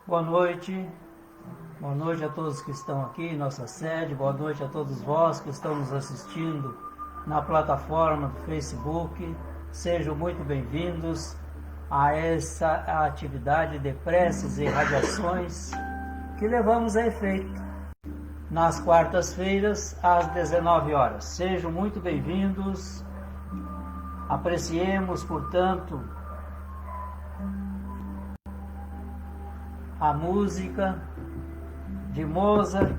Boa noite a todos que estão aqui em nossa sede, boa noite a todos vós que estão nos assistindo na plataforma do Facebook. Sejam muito bem-vindos a essa atividade de preces e radiações que levamos a efeito nas quartas-feiras às 19 horas. Sejam muito bem-vindos, apreciemos, portanto, a música de Mozart.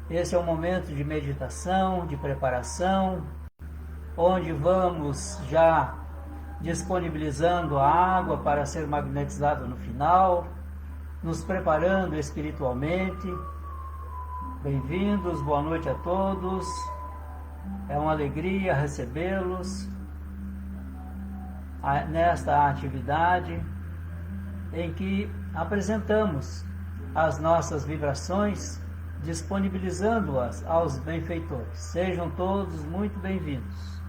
Esse é um momento de meditação, de preparação, onde vamos já disponibilizando a água para ser magnetizada no final, nos preparando espiritualmente. Bem-vindos, boa noite a todos. É uma alegria recebê-los nesta atividade em que apresentamos as nossas vibrações, disponibilizando-as aos benfeitores. Sejam todos muito bem-vindos.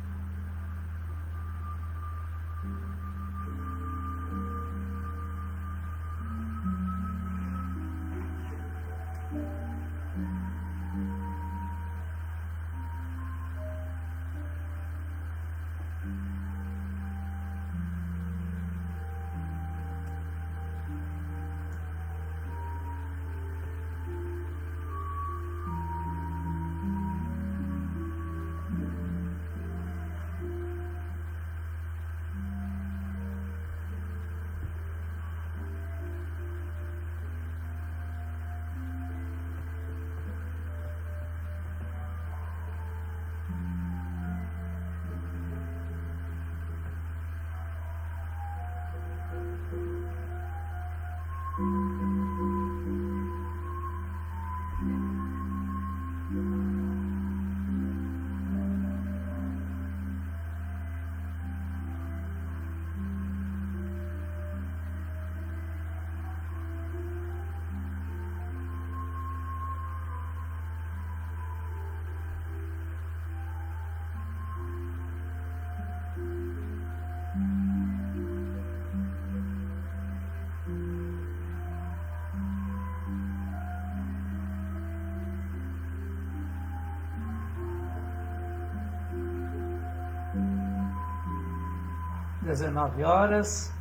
Às 19 horas,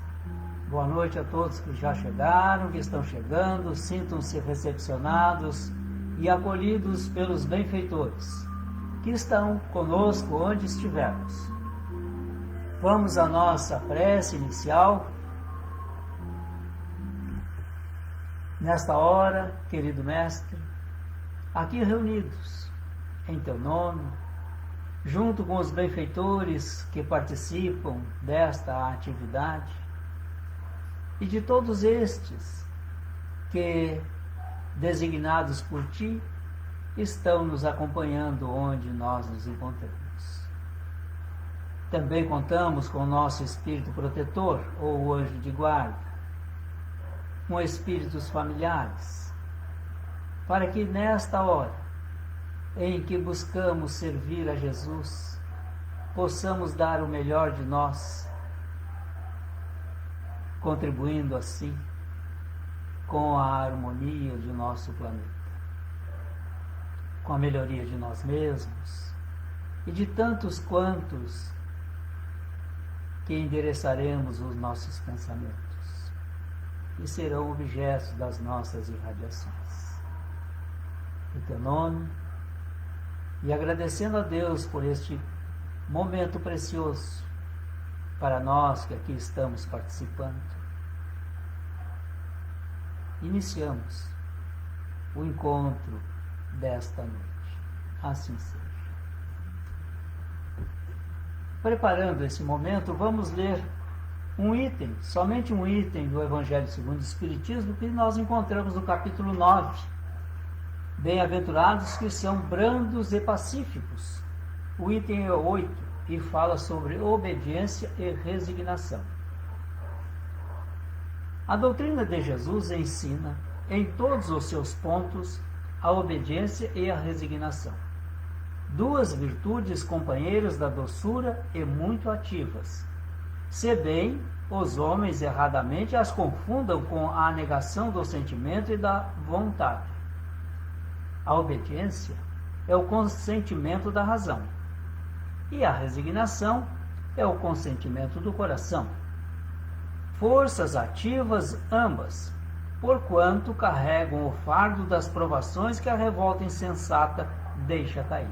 boa noite a todos que já chegaram, que estão chegando. Sintam-se recepcionados e acolhidos pelos benfeitores que estão conosco onde estivermos. Vamos à nossa prece inicial. Nesta hora, querido Mestre, aqui reunidos em Teu nome, junto com os benfeitores que participam desta atividade e de todos estes que, designados por Ti, estão nos acompanhando onde nós nos encontramos. Também contamos com o nosso Espírito Protetor, ou Anjo de Guarda, com espíritos familiares, para que nesta hora em que buscamos servir a Jesus, possamos dar o melhor de nós, contribuindo assim com a harmonia de nosso planeta, com a melhoria de nós mesmos e de tantos quantos que endereçaremos os nossos pensamentos e serão objetos das nossas irradiações. Em Teu nome, e agradecendo a Deus por este momento precioso para nós que aqui estamos participando, iniciamos o encontro desta noite. Assim seja. Preparando esse momento, vamos ler um item, somente um item do Evangelho segundo o Espiritismo, que nós encontramos no capítulo 9. Bem-aventurados que são brandos e pacíficos. O item é 8 e fala sobre obediência e resignação. A doutrina de Jesus ensina, em todos os seus pontos, a obediência e a resignação. Duas virtudes companheiras da doçura e muito ativas, se bem os homens erradamente as confundam com a negação do sentimento e da vontade. A obediência é o consentimento da razão, e a resignação é o consentimento do coração. Forças ativas ambas, porquanto carregam o fardo das provações que a revolta insensata deixa cair.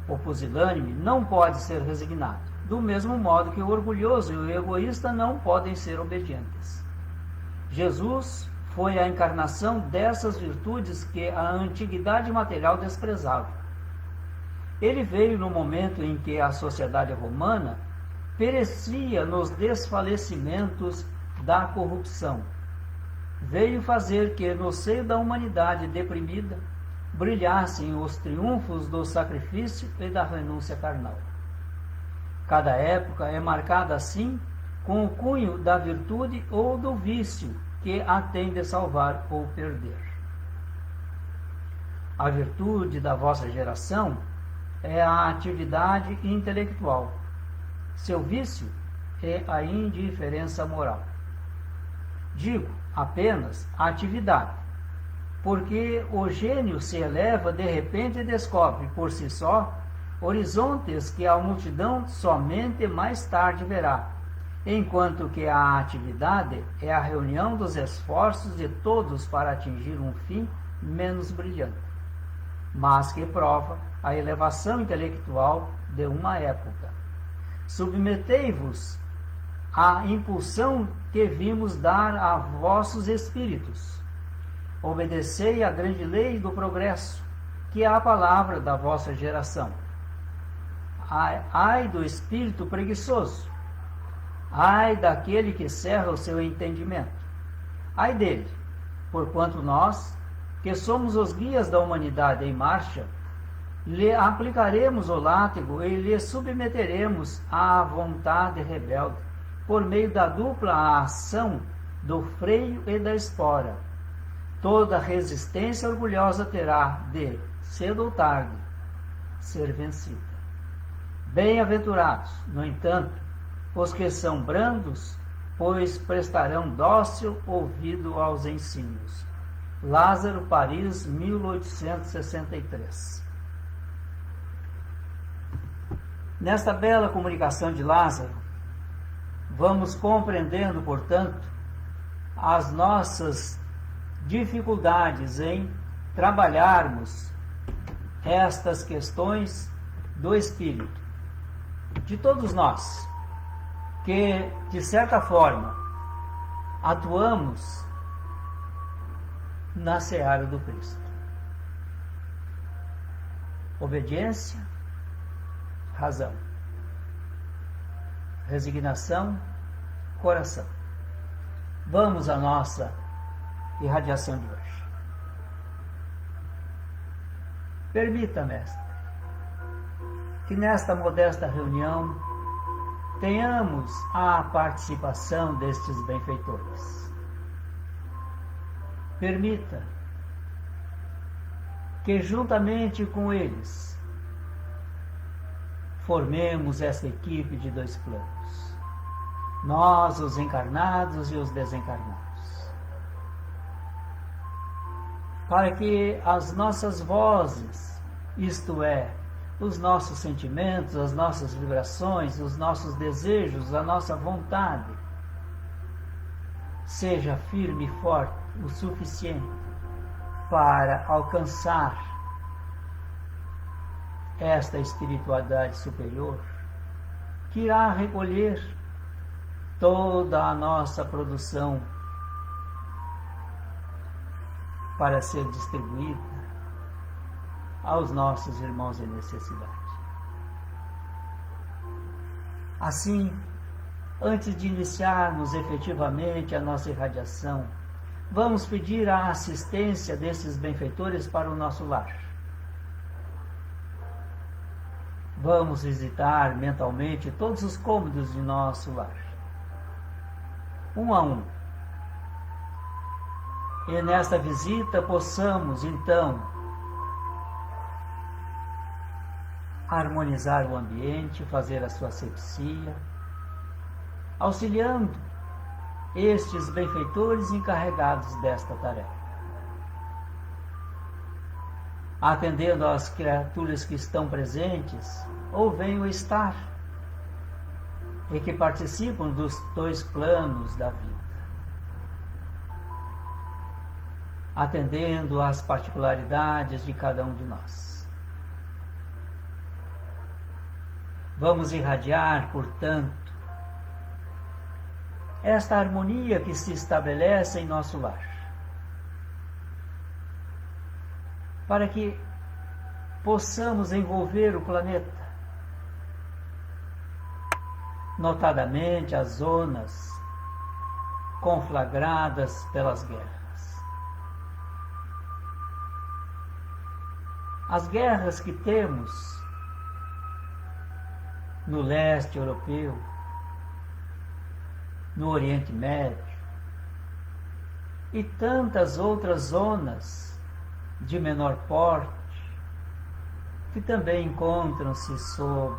O pusilânime não pode ser resignado, do mesmo modo que o orgulhoso e o egoísta não podem ser obedientes. Jesus foi a encarnação dessas virtudes que a antiguidade material desprezava. Ele veio no momento em que a sociedade romana perecia nos desfalecimentos da corrupção. Veio fazer que, no seio da humanidade deprimida, brilhassem os triunfos do sacrifício e da renúncia carnal. Cada época é marcada assim com o cunho da virtude ou do vício que a tem de salvar ou perder. A virtude da vossa geração é a atividade intelectual. Seu vício é a indiferença moral. Digo apenas a atividade, porque o gênio se eleva de repente e descobre por si só horizontes que a multidão somente mais tarde verá, enquanto que a atividade é a reunião dos esforços de todos para atingir um fim menos brilhante, mas que prova a elevação intelectual de uma época. Submetei-vos à impulsão que vimos dar a vossos espíritos. Obedecei à grande lei do progresso, que é a palavra da vossa geração. Ai do espírito preguiçoso, ai daquele que cerra o seu entendimento. Ai dele, porquanto nós, que somos os guias da humanidade em marcha, lhe aplicaremos o látego e lhe submeteremos à vontade rebelde, por meio da dupla ação do freio e da espora. Toda resistência orgulhosa terá de, cedo ou tarde, ser vencida. Bem-aventurados, no entanto, os que são brandos, pois prestarão dócil ouvido aos ensinos. Lázaro, Paris, 1863. Nesta bela comunicação de Lázaro, vamos compreendendo, portanto, as nossas dificuldades em trabalharmos estas questões do espírito. De todos nós, que, de certa forma, atuamos na seara do Cristo. Obediência, razão. Resignação, coração. Vamos à nossa irradiação de hoje. Permita, mestre, que nesta modesta reunião tenhamos a participação destes benfeitores. Permita que, juntamente com eles, formemos essa equipe de dois planos, nós, os encarnados e os desencarnados, para que as nossas vozes, isto é, os nossos sentimentos, as nossas vibrações, os nossos desejos, a nossa vontade, seja firme e forte o suficiente para alcançar esta espiritualidade superior, que irá recolher toda a nossa produção para ser distribuída aos nossos irmãos em necessidade. Assim, antes de iniciarmos efetivamente a nossa irradiação, vamos pedir a assistência desses benfeitores para o nosso lar. Vamos visitar mentalmente todos os cômodos de nosso lar, um a um. E nesta visita possamos, então, harmonizar o ambiente, fazer a sua asepsia, auxiliando estes benfeitores encarregados desta tarefa, atendendo às criaturas que estão presentes ou venham a estar e que participam dos dois planos da vida, atendendo às particularidades de cada um de nós. Vamos irradiar, portanto, esta harmonia que se estabelece em nosso lar, para que possamos envolver o planeta, notadamente as zonas conflagradas pelas guerras. As guerras que temos no leste europeu, no Oriente Médio e tantas outras zonas de menor porte que também encontram-se sob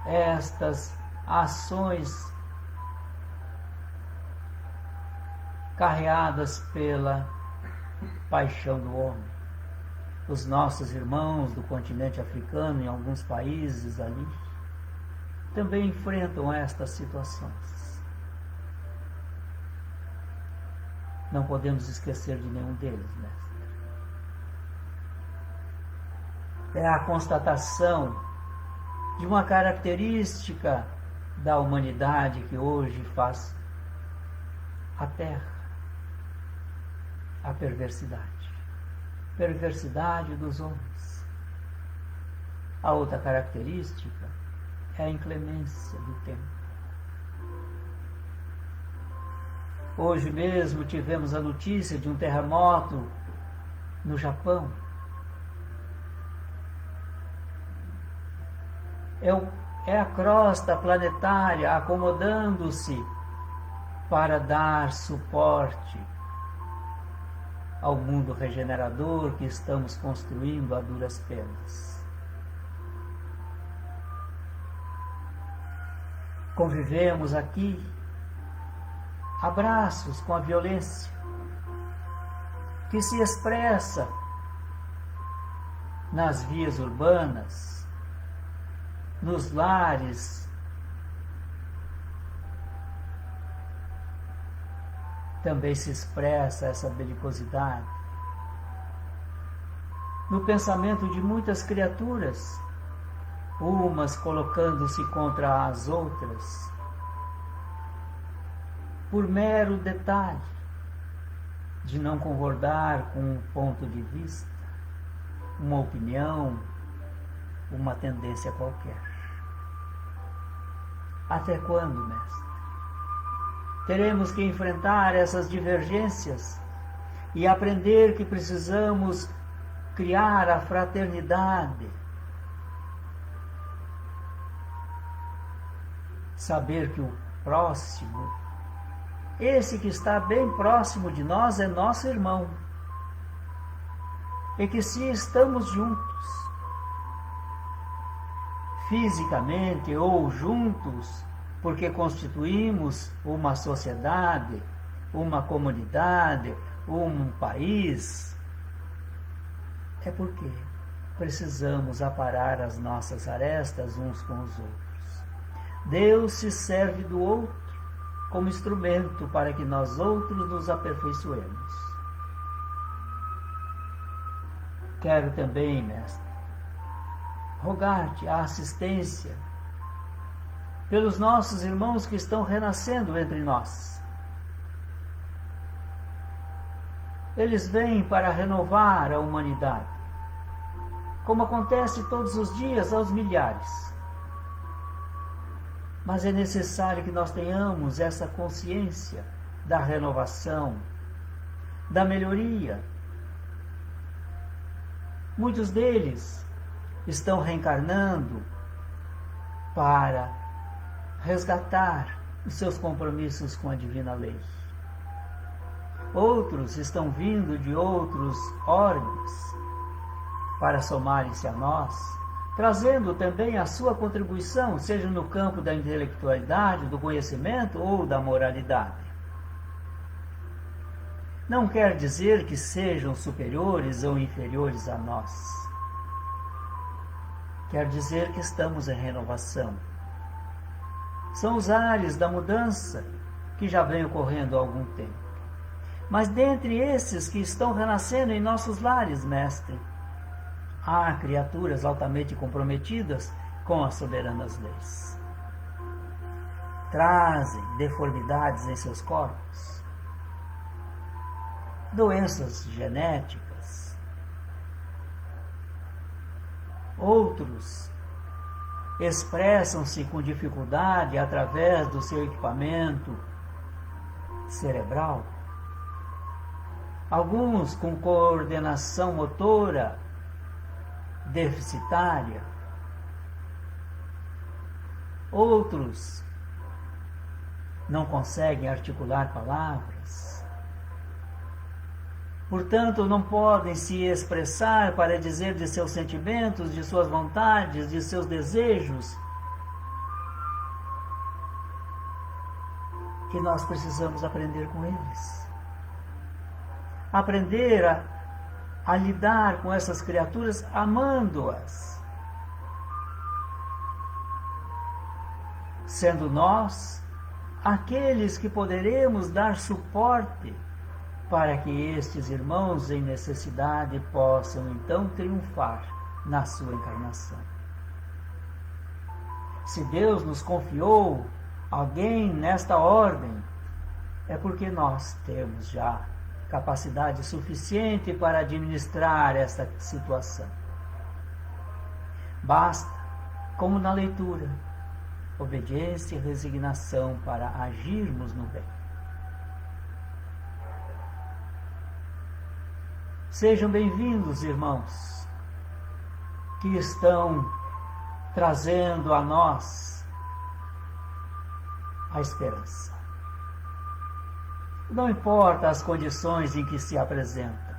estas ações carreadas pela paixão do homem. Os nossos irmãos do continente africano, em alguns países ali, também enfrentam estas situações. Não podemos esquecer de nenhum deles, mestre. É a constatação de uma característica da humanidade que hoje faz a Terra a perversidade dos homens. A outra característica é a inclemência do tempo. Hoje mesmo tivemos a notícia de um terremoto no Japão. É a crosta planetária acomodando-se para dar suporte ao mundo regenerador que estamos construindo a duras penas. Convivemos aqui abraços com a violência que se expressa nas vias urbanas, nos lares, também se expressa essa belicosidade no pensamento de muitas criaturas, umas colocando-se contra as outras, por mero detalhe de não concordar com um ponto de vista, uma opinião, uma tendência qualquer. Até quando, mestre? Teremos que enfrentar essas divergências e aprender que precisamos criar a fraternidade. Saber que o próximo, esse que está bem próximo de nós, é nosso irmão. E que se estamos juntos, fisicamente ou juntos, porque constituímos uma sociedade, uma comunidade, um país, é porque precisamos aparar as nossas arestas uns com os outros. Deus se serve do outro como instrumento para que nós outros nos aperfeiçoemos. Quero também, mestre, rogar-te a assistência pelos nossos irmãos que estão renascendo entre nós. Eles vêm para renovar a humanidade, como acontece todos os dias aos milhares. Mas é necessário que nós tenhamos essa consciência da renovação, da melhoria. Muitos deles estão reencarnando para resgatar os seus compromissos com a divina lei. Outros estão vindo de outros órgãos para somarem-se a nós, trazendo também a sua contribuição, seja no campo da intelectualidade, do conhecimento ou da moralidade. Não quer dizer que sejam superiores ou inferiores a nós. Quer dizer que estamos em renovação. São os ares da mudança que já vem ocorrendo há algum tempo. Mas dentre esses que estão renascendo em nossos lares, mestre, há criaturas altamente comprometidas com as soberanas leis. Trazem deformidades em seus corpos, doenças genéticas. Outros expressam-se com dificuldade através do seu equipamento cerebral. Alguns com coordenação motora deficitária. Outros não conseguem articular palavras. Portanto, não podem se expressar para dizer de seus sentimentos, de suas vontades, de seus desejos. E nós precisamos aprender com eles. Aprender a lidar com essas criaturas amando-as. Sendo nós aqueles que poderemos dar suporte para que estes irmãos em necessidade possam então triunfar na sua encarnação. Se Deus nos confiou alguém nesta ordem, é porque nós temos já capacidade suficiente para administrar essa situação. Basta, como na leitura, obediência e resignação para agirmos no bem. Sejam bem-vindos, irmãos, que estão trazendo a nós a esperança. Não importa as condições em que se apresentam,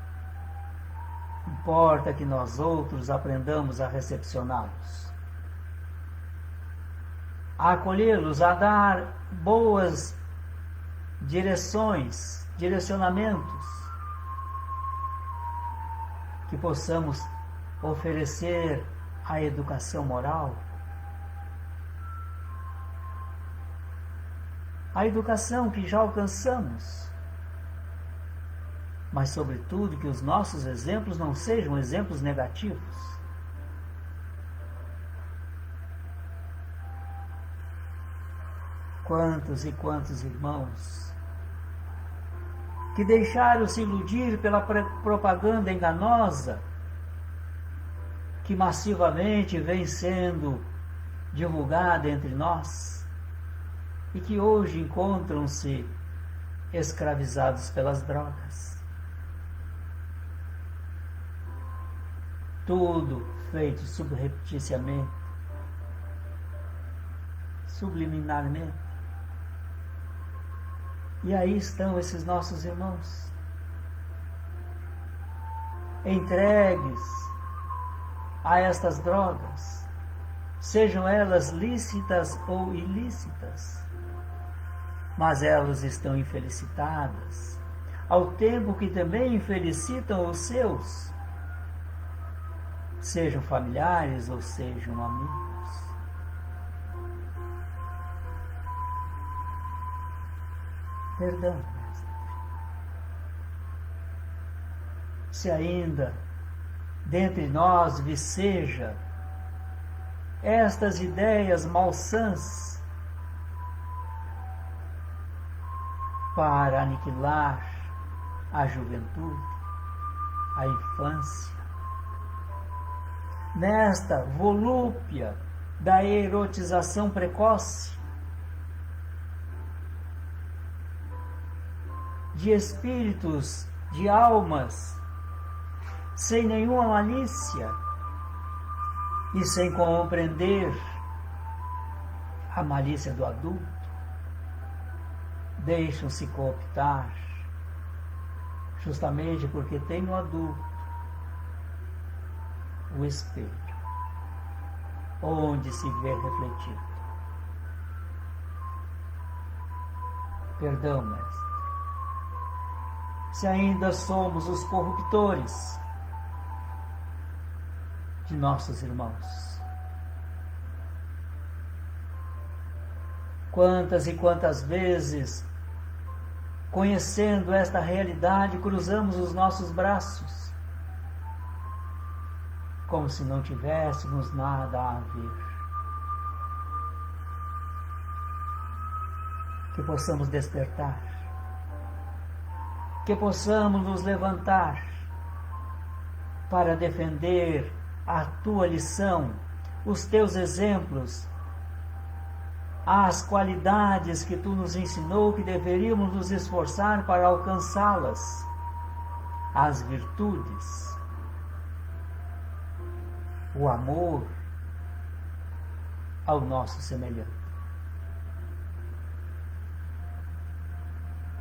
importa que nós outros aprendamos a recepcioná-los, a acolhê-los, a dar boas direções, direcionamentos, que possamos oferecer a educação moral, a educação que já alcançamos, mas sobretudo que os nossos exemplos não sejam exemplos negativos. Quantos e quantos irmãos que deixaram-se iludir pela propaganda enganosa que massivamente vem sendo divulgada entre nós e que hoje encontram-se escravizados pelas drogas. Tudo feito subrepticiamente, subliminarmente. E aí estão esses nossos irmãos, entregues a estas drogas, sejam elas lícitas ou ilícitas, mas elas estão infelicitadas, ao tempo que também infelicitam os seus, sejam familiares ou sejam amigos. Perdão, mestre. Se ainda dentre nós viceja estas ideias malsãs para aniquilar a juventude, a infância, nesta volúpia da erotização precoce, de espíritos, de almas, sem nenhuma malícia e sem compreender a malícia do adulto, deixam-se cooptar, justamente porque tem no adulto o espelho. onde se vê refletido. Perdão, Mestre, se ainda somos os corruptores de nossos irmãos. Quantas e quantas vezes, conhecendo esta realidade, cruzamos os nossos braços, como se não tivéssemos nada a ver. Que possamos despertar, que possamos nos levantar para defender a tua lição, os teus exemplos, as qualidades que tu nos ensinou que deveríamos nos esforçar para alcançá-las, as virtudes, o amor ao nosso semelhante.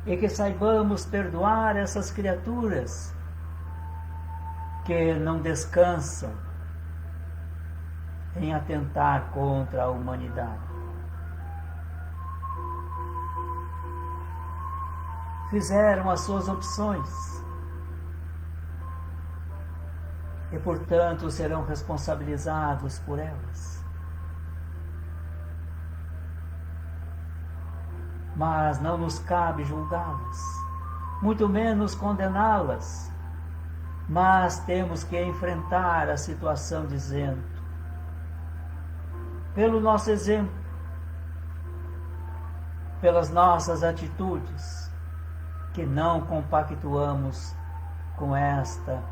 E que saibamos perdoar essas criaturas que não descansam em atentar contra a humanidade. Fizeram as suas opções e, portanto, serão responsabilizados por elas. Mas não nos cabe julgá-las, muito menos condená-las, mas temos que enfrentar a situação dizendo, pelo nosso exemplo, pelas nossas atitudes, que não compactuamos com esta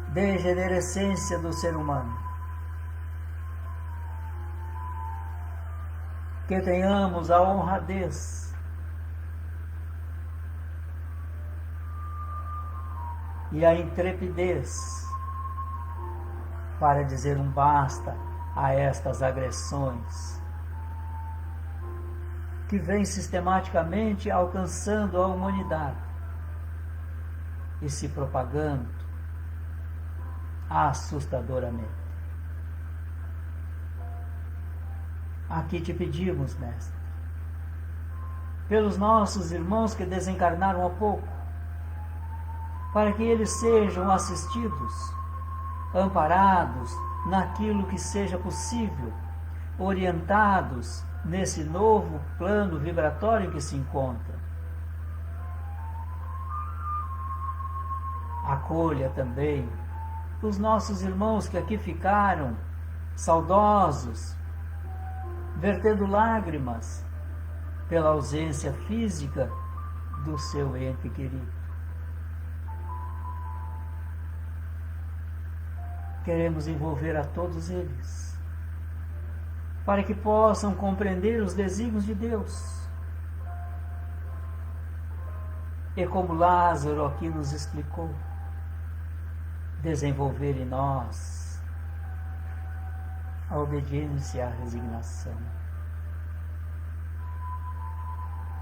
degenerescência do ser humano. Que tenhamos a honradez e a intrepidez para dizer um basta a estas agressões que vêm sistematicamente alcançando a humanidade e se propagando assustadoramente. Aqui te pedimos, Mestre, pelos nossos irmãos que desencarnaram há pouco, para que eles sejam assistidos, amparados naquilo que seja possível, orientados nesse novo plano vibratório em que se encontra. Acolha também os nossos irmãos que aqui ficaram, saudosos, vertendo lágrimas pela ausência física do seu ente querido. Queremos envolver a todos eles, para que possam compreender os desígnios de Deus. E como Lázaro aqui nos explicou, desenvolver em nós a obediência e a resignação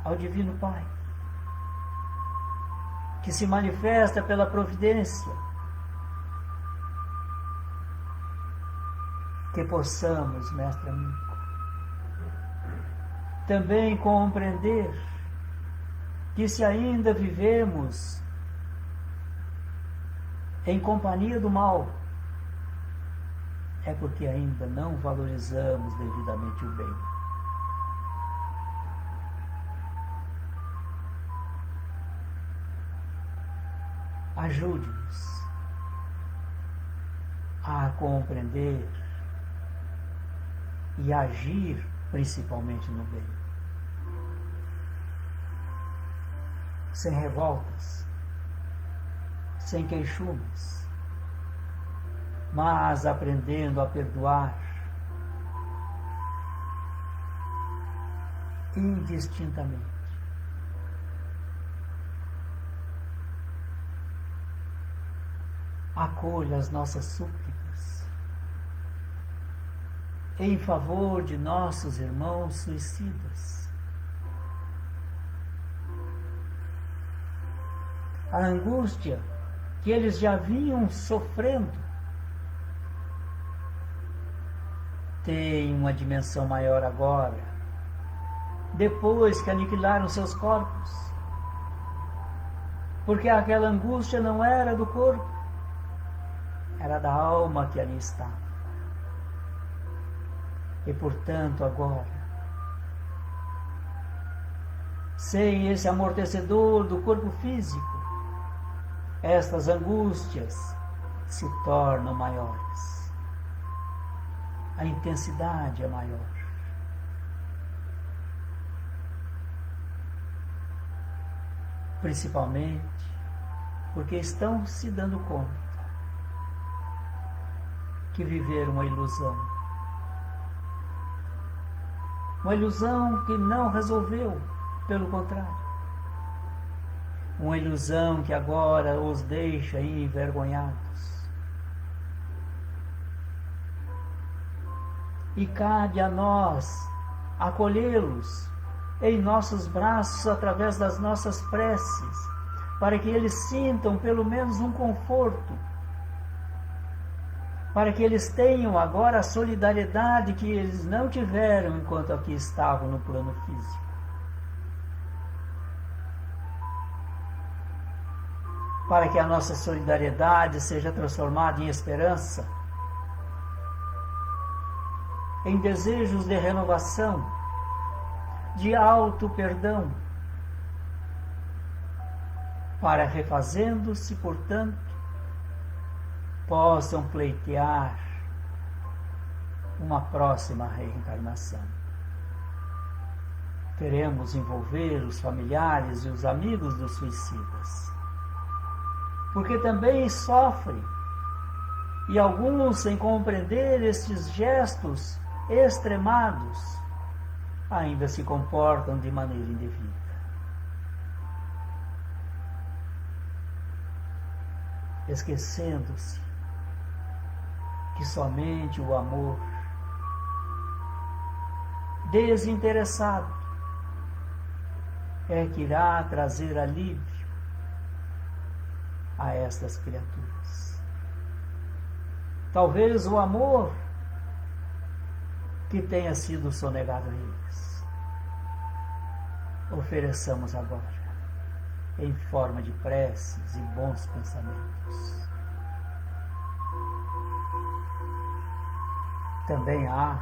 ao Divino Pai, que se manifesta pela providência. Que possamos, Mestre amigo, também compreender que se ainda vivemos em companhia do mal, é porque ainda não valorizamos devidamente o bem. Ajude-nos a compreender e agir principalmente no bem, sem revoltas, sem queixumes, mas aprendendo a perdoar indistintamente. Acolha as nossas súplicas em favor de nossos irmãos suicidas. A angústia que eles já vinham sofrendo têm uma dimensão maior agora, depois que aniquilaram seus corpos. Porque aquela angústia não era do corpo, era da alma que ali estava. E portanto agora, sem esse amortecedor do corpo físico, estas angústias se tornam maiores. A intensidade é maior. Principalmente porque estão se dando conta que viveram uma ilusão. Uma ilusão que não resolveu, pelo contrário. Uma ilusão que agora os deixa envergonhados. E cabe a nós acolhê-los em nossos braços através das nossas preces, para que eles sintam pelo menos um conforto, para que eles tenham agora a solidariedade que eles não tiveram enquanto aqui estavam no plano físico. Para que a nossa solidariedade seja transformada em esperança, em desejos de renovação, de auto-perdão, para, refazendo-se, portanto, possam pleitear uma próxima reencarnação. Queremos envolver os familiares e os amigos dos suicidas, porque também sofrem, e alguns, sem compreender estes gestos extremados, ainda se comportam de maneira indevida. Esquecendo-se que somente o amor desinteressado é que irá trazer alívio a estas criaturas. Talvez o amor que tenha sido sonegado a eles, ofereçamos agora, em forma de preces e bons pensamentos. Também há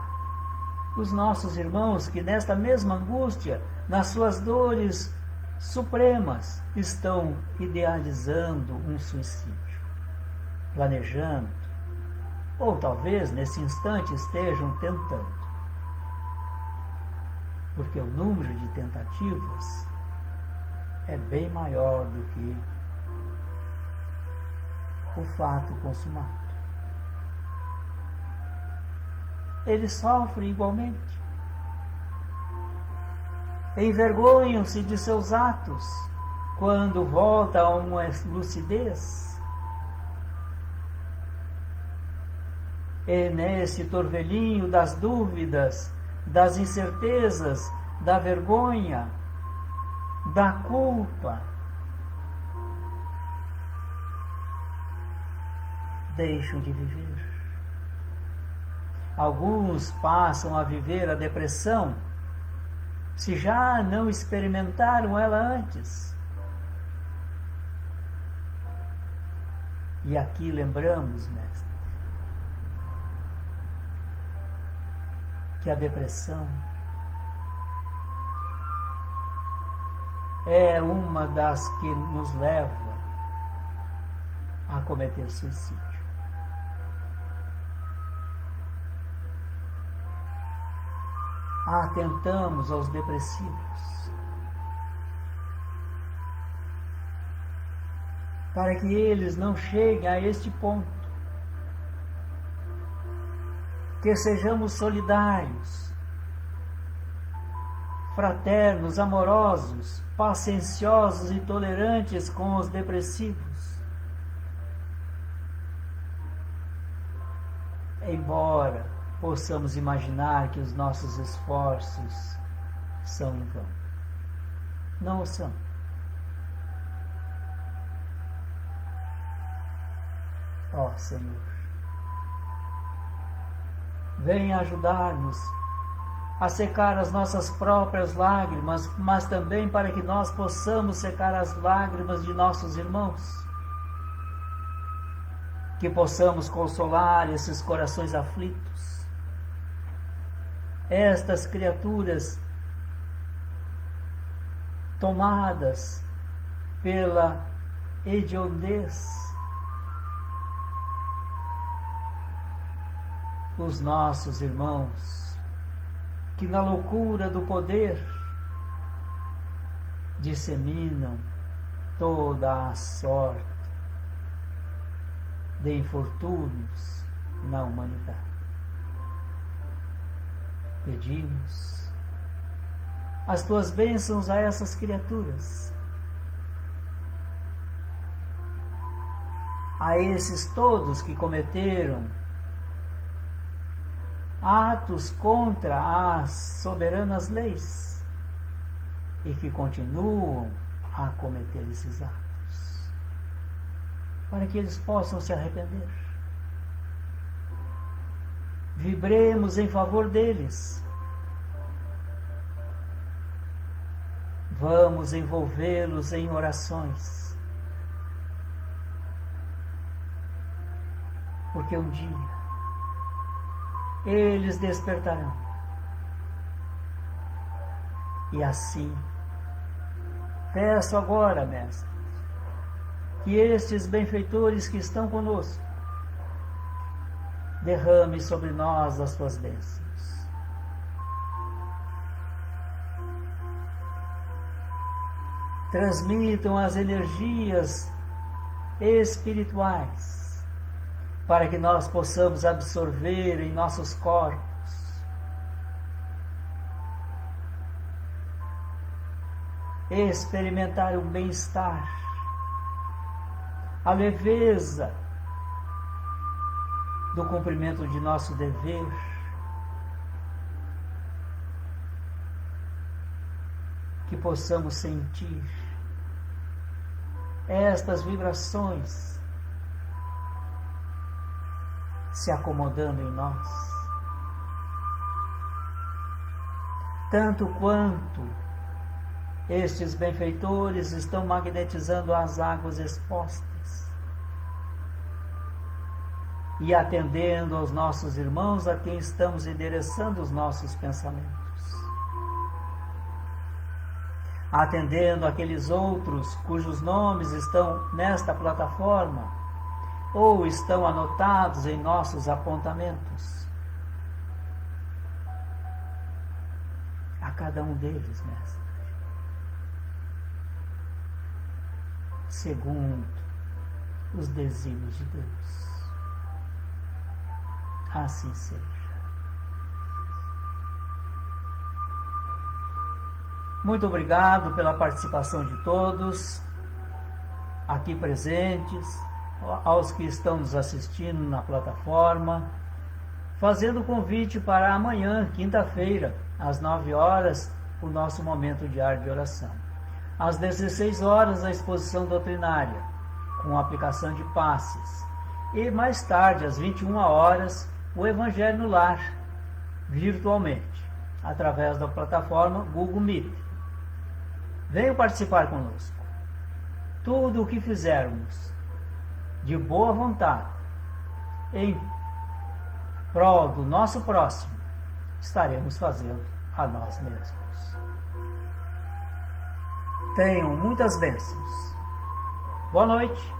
os nossos irmãos que nesta mesma angústia, nas suas dores supremas, estão idealizando um suicídio, planejando, ou talvez nesse instante estejam tentando. Porque o número de tentativas é bem maior do que o fato consumado. Eles sofrem igualmente. Envergonham-se de seus atos quando volta a uma lucidez. E nesse torvelinho das dúvidas, das incertezas, da vergonha, da culpa, deixam de viver. Alguns passam a viver a depressão, se já não experimentaram ela antes. E aqui lembramos, mestre, que a depressão é uma das que nos leva a cometer suicídio. Atentamos aos depressivos, para que eles não cheguem a este ponto, que sejamos solidários, fraternos, amorosos, pacienciosos e tolerantes com os depressivos. Embora possamos imaginar que os nossos esforços são em vão. Não o são. Ó Senhor, venha ajudar-nos a secar as nossas próprias lágrimas, mas também para que nós possamos secar as lágrimas de nossos irmãos. Que possamos consolar esses corações aflitos, estas criaturas tomadas pela hediondez, os nossos irmãos que na loucura do poder disseminam toda a sorte de infortúnios na humanidade. Pedimos as tuas bênçãos a essas criaturas, a esses todos que cometeram atos contra as soberanas leis e que continuam a cometer esses atos, para que eles possam se arrepender. Vibremos em favor deles. Vamos envolvê-los em orações, porque um dia eles despertarão. E assim, peço agora, Mestre, que estes benfeitores que estão conosco derrame sobre nós as tuas bênçãos. Transmitam as energias espirituais para que nós possamos absorver em nossos corpos experimentar o bem-estar, a leveza do cumprimento de nosso dever, que possamos sentir estas vibrações se acomodando em nós, tanto quanto estes benfeitores estão magnetizando as águas expostas e atendendo aos nossos irmãos a quem estamos endereçando os nossos pensamentos, atendendo aqueles outros cujos nomes estão nesta plataforma ou estão anotados em nossos apontamentos. A cada um deles, Mestre, segundo os desígnios de Deus. Assim seja. Muito obrigado pela participação de todos aqui presentes, aos que estão nos assistindo na plataforma, fazendo o convite para amanhã, quinta-feira, às 9 horas, o nosso momento diário de oração. Às 16 horas, a exposição doutrinária, com aplicação de passes. E mais tarde, às 21 horas, o Evangelho no Lar, virtualmente, através da plataforma Google Meet. Venham participar conosco. Tudo o que fizermos de boa vontade, em prol do nosso próximo, estaremos fazendo a nós mesmos. Tenham muitas bênçãos. Boa noite.